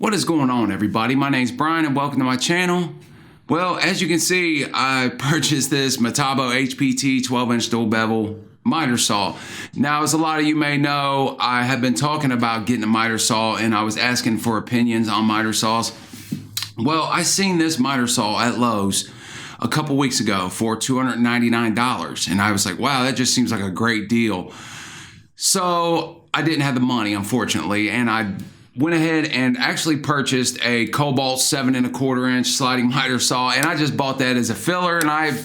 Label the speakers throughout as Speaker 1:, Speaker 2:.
Speaker 1: What is going on, everybody? My name's Brian and welcome to my channel. Well, as you can see, I purchased this Metabo HPT 12-inch dual bevel miter saw. Now, as a lot of you may know, I have been talking about getting a miter saw and I was asking for opinions on miter saws. Well, I seen this miter saw at Lowe's a couple weeks ago for $299 and I was like, wow, that just seems like a great deal. So I didn't have the money, unfortunately, and I went ahead and actually purchased a Cobalt 7 1/4 inch sliding miter saw, and I just bought that as a filler, and I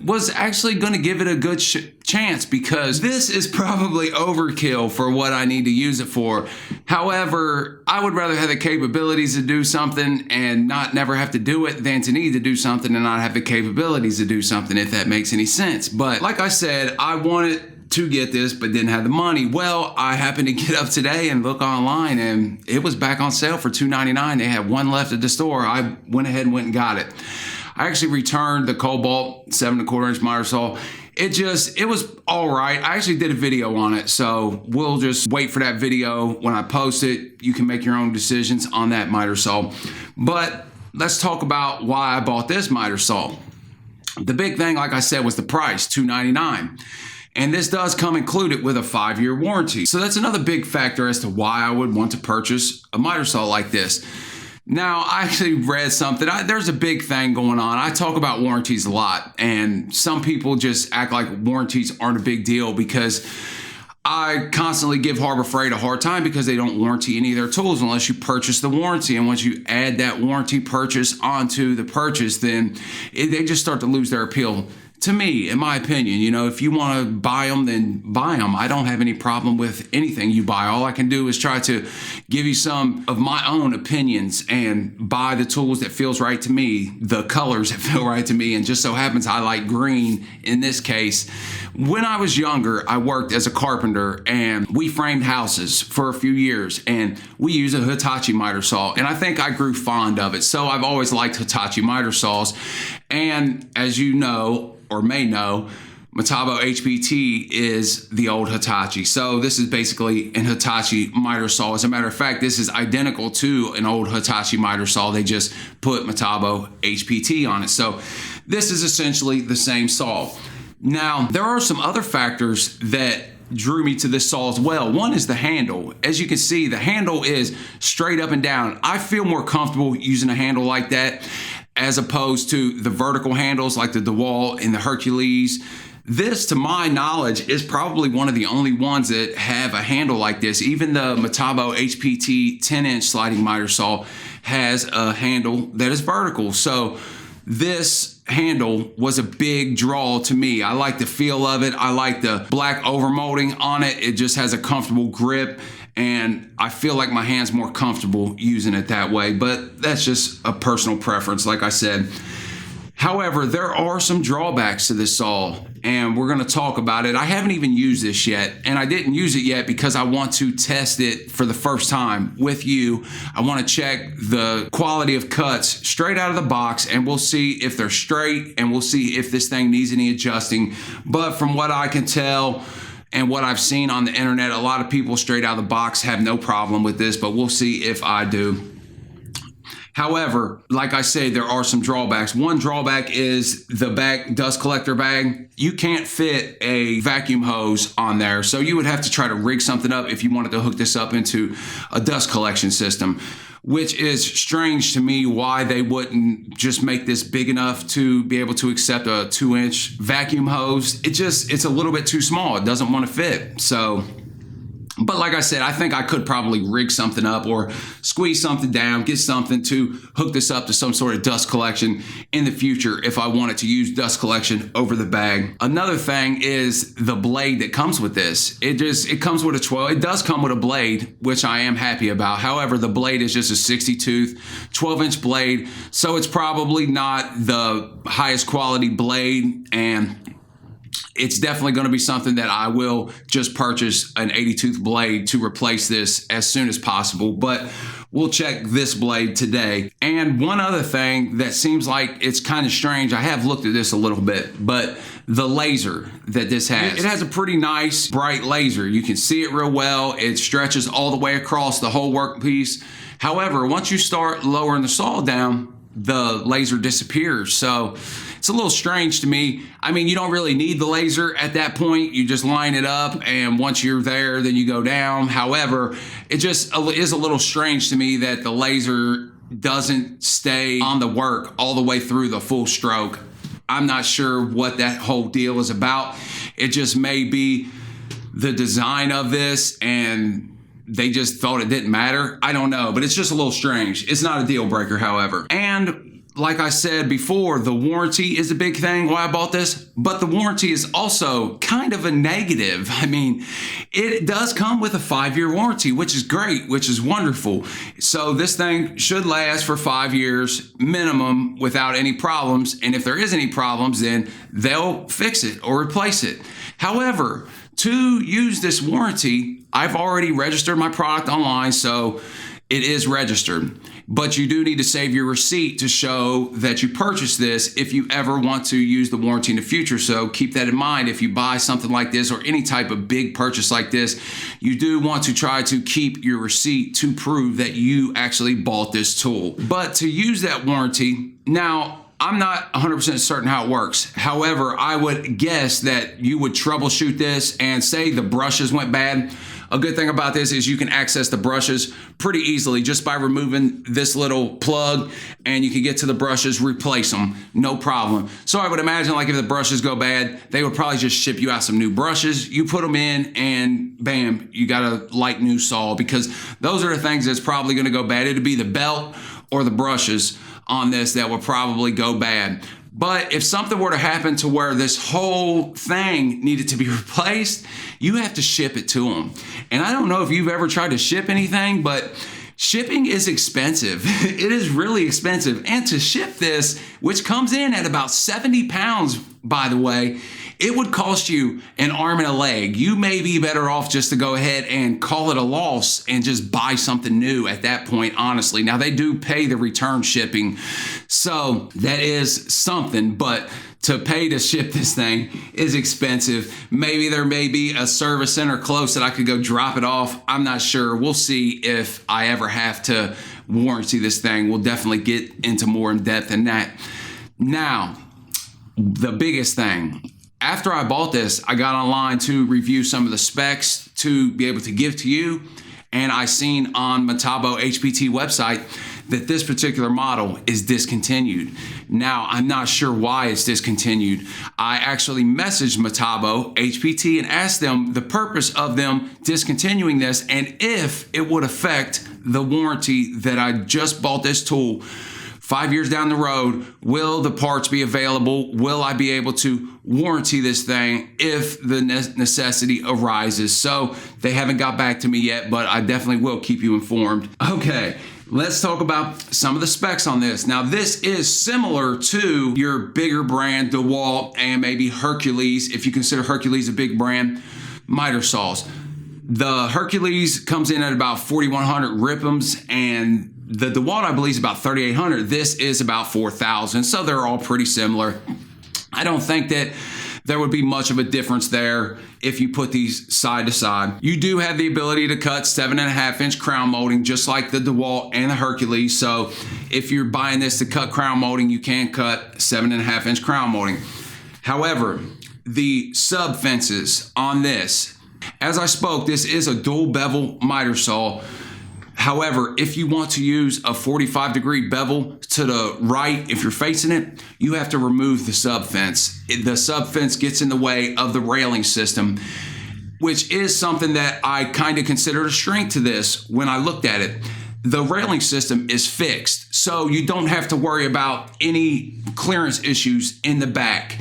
Speaker 1: was actually going to give it a good chance because this is probably overkill for what I need to use it for. However, I would rather have the capabilities to do something and not never have to do it than to need to do something and not have the capabilities to do something, if that makes any sense. But like I said, I wanted to get this but didn't have the money. Well, I happened to get up today and look online and it was back on sale for $299. They had one left at the store. I went ahead and went and got it. I actually returned the Cobalt 7 1/4 inch miter saw. It was all right. I actually did a video on it, so we'll just wait for that video. When I post it, you can make your own decisions on that miter saw. But let's talk about why I bought this miter saw. The big thing, like I said, was the price, $299. And this does come included with a 5-year warranty. So that's another big factor as to why I would want to purchase a miter saw like this. Now, I actually read something. There's a big thing going on. I talk about warranties a lot, and some people just act like warranties aren't a big deal because I constantly give Harbor Freight a hard time because they don't warranty any of their tools unless you purchase the warranty. And once you add that warranty purchase onto the purchase, then they just start to lose their appeal. To me, in my opinion, you know, if you want to buy them, then buy them. I don't have any problem with anything you buy. All I can do is try to give you some of my own opinions and buy the tools that feels right to me, the colors that feel right to me. And just so happens I like green in this case. When I was younger, I worked as a carpenter and we framed houses for a few years and we use a Hitachi miter saw. And I think I grew fond of it. So I've always liked Hitachi miter saws. And as you know, or may know, Metabo HPT is the old Hitachi. So this is basically an Hitachi miter saw. As a matter of fact, this is identical to an old Hitachi miter saw. They just put Metabo HPT on it. So this is essentially the same saw. Now, there are some other factors that drew me to this saw as well. One is the handle. As you can see, the handle is straight up and down. I feel more comfortable using a handle like that as opposed to the vertical handles like the Dewalt and the Hercules. This, to my knowledge, is probably one of the only ones that have a handle like this. Even the Metabo HPT 10-inch sliding miter saw has a handle that is vertical. So this handle was a big draw to me. I like the feel of it. I like the black overmolding on it. It just has a comfortable grip. And I feel like my hand's more comfortable using it that way, but that's just a personal preference, like I said. However, there are some drawbacks to this saw, and we're gonna talk about it. I haven't even used this yet, and I didn't use it yet because I want to test it for the first time with you. I wanna check the quality of cuts straight out of the box, and we'll see if they're straight, and we'll see if this thing needs any adjusting. But from what I can tell, and what I've seen on the internet, a lot of people straight out of the box have no problem with this, but we'll see if I do. However, like I say, there are some drawbacks. One drawback is the bag, dust collector bag. You can't fit a vacuum hose on there, so you would have to try to rig something up if you wanted to hook this up into a dust collection system, which is strange to me why they wouldn't just make this big enough to be able to accept a 2-inch vacuum hose. It's a little bit too small. It doesn't want to fit. So, but like I said, I think I could probably rig something up or squeeze something down, get something to hook this up to some sort of dust collection in the future if I wanted to use dust collection over the bag. Another thing is the blade that comes with this. It comes with a 12. It does come with a blade, which I am happy about. However, the blade is just a 60-tooth, 12-inch blade, so it's probably not the highest quality blade, and it's definitely going to be something that I will just purchase an 80-tooth blade to replace this as soon as possible. But we'll check this blade today. And one other thing that seems like it's kind of strange, I have looked at this a little bit, but the laser that this has, it has a pretty nice bright laser. You can see it real well. It stretches all the way across the whole workpiece. However, once you start lowering the saw down, the laser disappears. So it's a little strange to me. I mean, you don't really need the laser at that point. You just line it up, and once you're there, then you go down. However, it just is a little strange to me that the laser doesn't stay on the work all the way through the full stroke. I'm not sure what that whole deal is about. It just may be the design of this, and they just thought it didn't matter. I don't know, but it's just a little strange. It's not a deal breaker, however. And like I said before, the warranty is a big thing why I bought this, but the warranty is also kind of a negative. I mean, it does come with a 5-year warranty, which is great, which is wonderful. So this thing should last for 5 years minimum without any problems. And if there is any problems, then they'll fix it or replace it. However, to use this warranty, I've already registered my product online, so it is registered. But you do need to save your receipt to show that you purchased this if you ever want to use the warranty in the future. So keep that in mind. If you buy something like this or any type of big purchase like this, you do want to try to keep your receipt to prove that you actually bought this tool. But to use that warranty, now, I'm not 100% certain how it works. However, I would guess that you would troubleshoot this and say the brushes went bad. A good thing about this is you can access the brushes pretty easily just by removing this little plug, and you can get to the brushes, replace them, no problem. So I would imagine like if the brushes go bad, they would probably just ship you out some new brushes. You put them in and bam, you got a light new saw, because those are the things that's probably gonna go bad. It'd be the belt or the brushes on this that would probably go bad. But if something were to happen to where this whole thing needed to be replaced, you have to ship it to them. And I don't know if you've ever tried to ship anything, but shipping is expensive. It is really expensive. And to ship this, which comes in at about 70 pounds, by the way, it would cost you an arm and a leg. You may be better off just to go ahead and call it a loss and just buy something new at that point, honestly. Now, they do pay the return shipping, so that is something, but to pay to ship this thing is expensive. Maybe there may be a service center close that I could go drop it off. I'm not sure. We'll see if I ever have to warranty this thing. We'll definitely get into more in depth than that. Now, the biggest thing. After I bought this, I got online to review some of the specs to be able to give to you. And I seen on Metabo HPT website that this particular model is discontinued. Now, I'm not sure why it's discontinued. I actually messaged Metabo HPT and asked them the purpose of them discontinuing this and if it would affect the warranty that I just bought this tool. 5 years down the road, will the parts be available? Will I be able to warranty this thing if the necessity arises? So they haven't got back to me yet, but I definitely will keep you informed. Okay, let's talk about some of the specs on this. Now, this is similar to your bigger brand, Dewalt, and maybe Hercules, if you consider Hercules a big brand, miter saws. The Hercules comes in at about 4,100 RPMs, and the Dewalt, I believe, is about 3,800. This is about 4,000, so they're all pretty similar. I don't think that there would be much of a difference there if you put these side to side. You do have the ability to cut 7.5-inch crown molding, just like the Dewalt and the Hercules. So if you're buying this to cut crown molding, you can cut 7.5-inch crown molding. However, the sub fences on this, as I spoke, this is a dual bevel miter saw. However, if you want to use a 45-degree bevel to the right, if you're facing it, you have to remove the sub fence. The sub fence gets in the way of the railing system, which is something that I kind of considered a strength to this when I looked at it. The railing system is fixed, so you don't have to worry about any clearance issues in the back.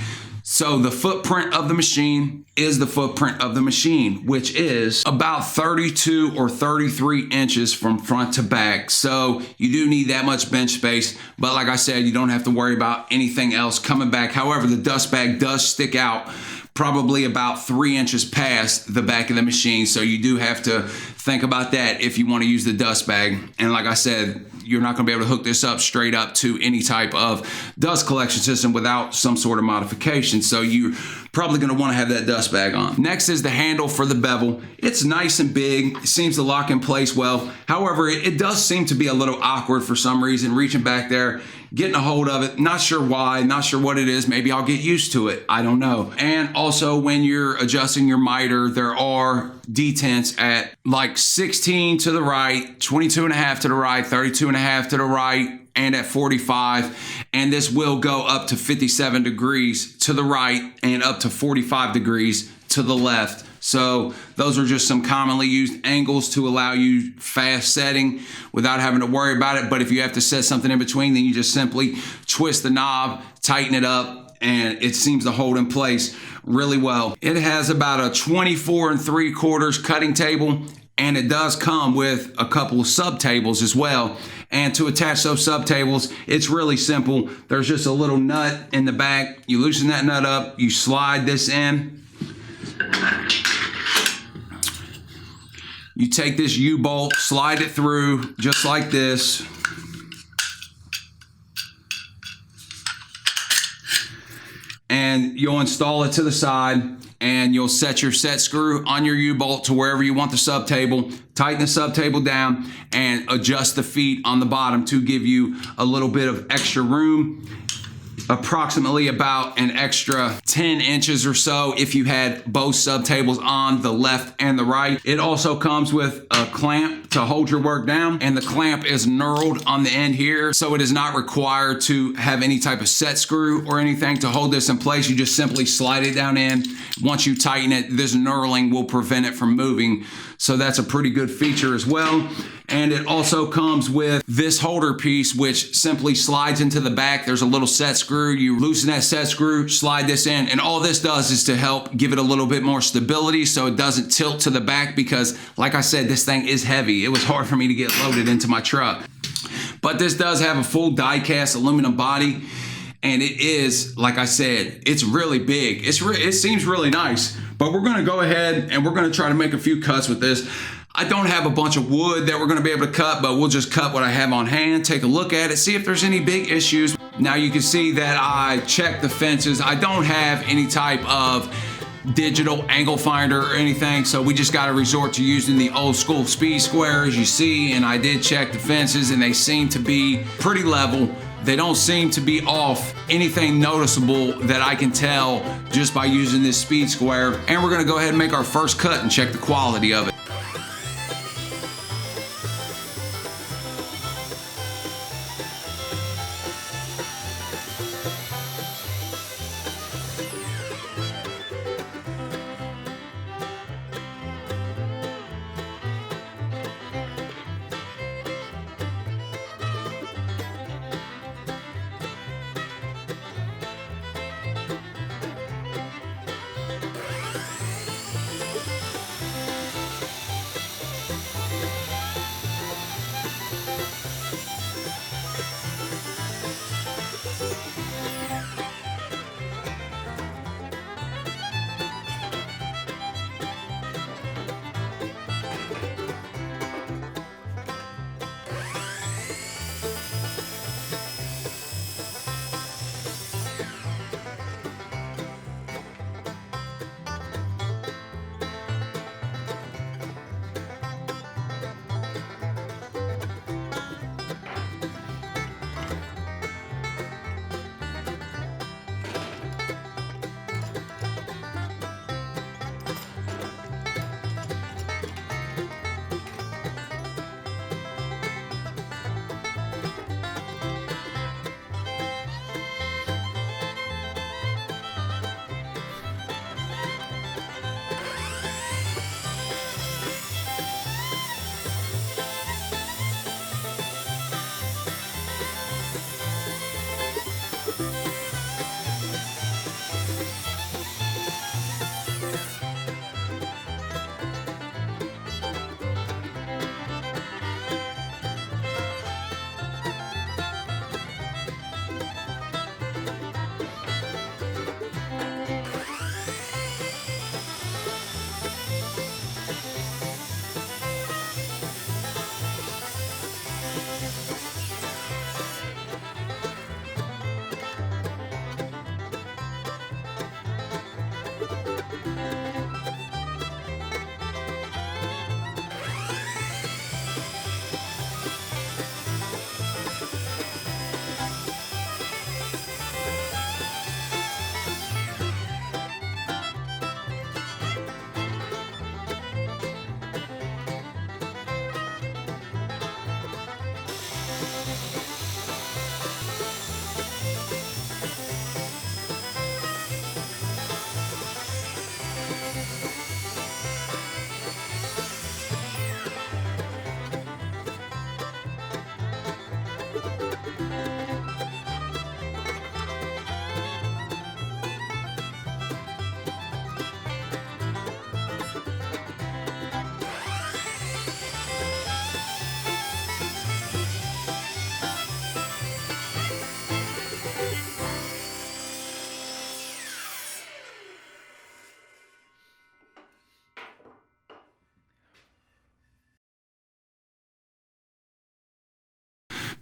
Speaker 1: So the footprint of the machine is the footprint of the machine, which is about 32 or 33 inches from front to back. So you do need that much bench space. But like I said, you don't have to worry about anything else coming back. However, the dust bag does stick out probably about 3 inches past the back of the machine. So you do have to think about that if you want to use the dust bag. And like I said, you're not going to be able to hook this up straight up to any type of dust collection system without some sort of modification. So you're probably going to want to have that dust bag on. Next is the handle for the bevel. It's nice and big. It seems to lock in place well. However, it does seem to be a little awkward for some reason, reaching back there, getting a hold of it. Not sure why, not sure what it is. Maybe I'll get used to it. I don't know. And also when you're adjusting your miter, there are detents at like 16 to the right, 22.5 to the right, 32.5 to the right, and at 45. And this will go up to 57 degrees to the right and up to 45 degrees to the left. So those are just some commonly used angles to allow you fast setting without having to worry about it. But if you have to set something in between, then you just simply twist the knob, tighten it up, and it seems to hold in place really well. It has about a 24 3/4 cutting table, and it does come with a couple of subtables as well. And to attach those subtables, it's really simple. There's just a little nut in the back. You loosen that nut up, you slide this in. You take this U-bolt, slide it through just like this. And you'll install it to the side, and you'll set your set screw on your U-bolt to wherever you want the subtable. Tighten the subtable down and adjust the feet on the bottom to give you a little bit of extra room. Approximately about an extra 10 inches or so if you had both subtables on the left and the right. It also comes with a clamp to hold your work down, and the clamp is knurled on the end here, so it is not required to have any type of set screw or anything to hold this in place. You just simply slide it down in. Once you tighten it, this knurling will prevent it from moving, so that's a pretty good feature as well. And it also comes with this holder piece, which simply slides into the back. There's a little set screw. You loosen that set screw, slide this in, and all this does is to help give it a little bit more stability so it doesn't tilt to the back, because like I said, this thing is heavy. It was hard for me to get loaded into my truck. But this does have a full die-cast aluminum body, and it is, like I said, it's really big. It seems really nice, but we're gonna go ahead and we're gonna try to make a few cuts with this. I don't have a bunch of wood that we're gonna be able to cut, but we'll just cut what I have on hand, take a look at it, see if there's any big issues. Now you can see that I checked the fences. I don't have any type of digital angle finder or anything, so we just got to resort to using the old school speed square, as you see. And I did check the fences, and they seem to be pretty level. They don't seem to be off anything noticeable that I can tell just by using this speed square. And we're going to go ahead and make our first cut and check the quality of it.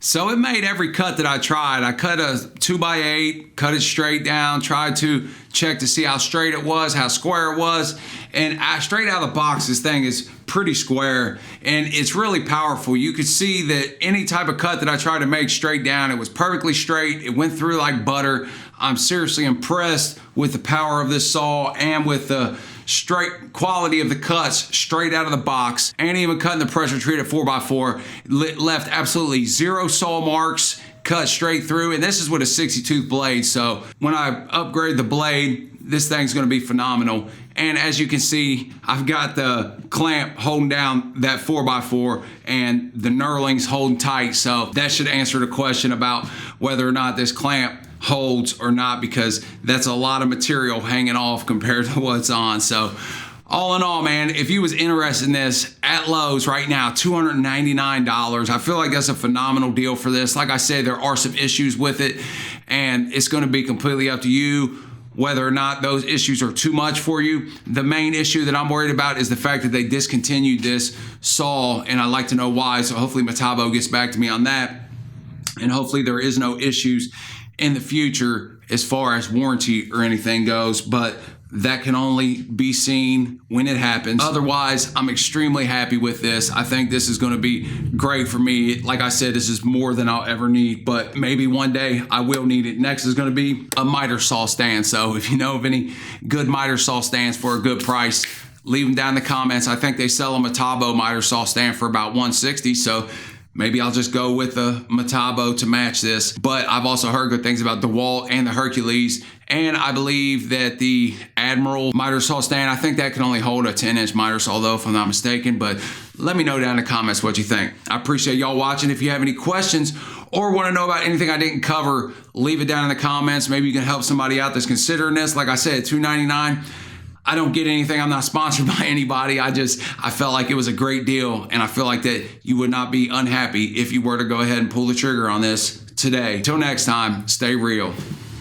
Speaker 1: So it made every cut that I tried. I cut a 2x8, cut it straight down, tried to check to see how straight it was, how square it was. And straight out of the box, this thing is pretty square and it's really powerful. You could see that any type of cut that I tried to make straight down, it was perfectly straight. It went through like butter. I'm seriously impressed with the power of this saw and with the straight quality of the cuts straight out of the box. And even cutting the pressure treated 4x4 left absolutely zero saw marks, cut straight through. And this is with a 60-tooth blade, so when I upgrade the blade, this thing's going to be phenomenal. And as you can see, I've got the clamp holding down that 4x4 and the knurlings holding tight, so that should answer the question about whether or not this clamp holds or not, because that's a lot of material hanging off compared to what's on. So all in all, man, if you was interested in this at Lowe's right now, $299. I feel like that's a phenomenal deal for this. Like I said, there are some issues with it, and it's going to be completely up to you whether or not those issues are too much for you. The main issue that I'm worried about is the fact that they discontinued this saw, and I'd like to know why. So hopefully Metabo gets back to me on that, and hopefully there is no issues in the future as far as warranty or anything goes, but that can only be seen when it happens. Otherwise, I'm extremely happy with this. I think this is going to be great for me. Like I said, this is more than I'll ever need, but maybe one day I will need it. Next is going to be a miter saw stand. So if you know of any good miter saw stands for a good price, leave them down in the comments. I think they sell a Metabo miter saw stand for about $160. So maybe I'll just go with the Metabo to match this. But I've also heard good things about Dewalt and the Hercules. And I believe that the Admiral miter saw stand, I think that can only hold a 10-inch miter saw though, if I'm not mistaken. But let me know down in the comments what you think. I appreciate y'all watching. If you have any questions or want to know about anything I didn't cover, leave it down in the comments. Maybe you can help somebody out that's considering this. Like I said, $299. I don't get anything. I'm not sponsored by anybody. I felt like it was a great deal, and I feel like that you would not be unhappy if you were to go ahead and pull the trigger on this today. Till next time, stay real.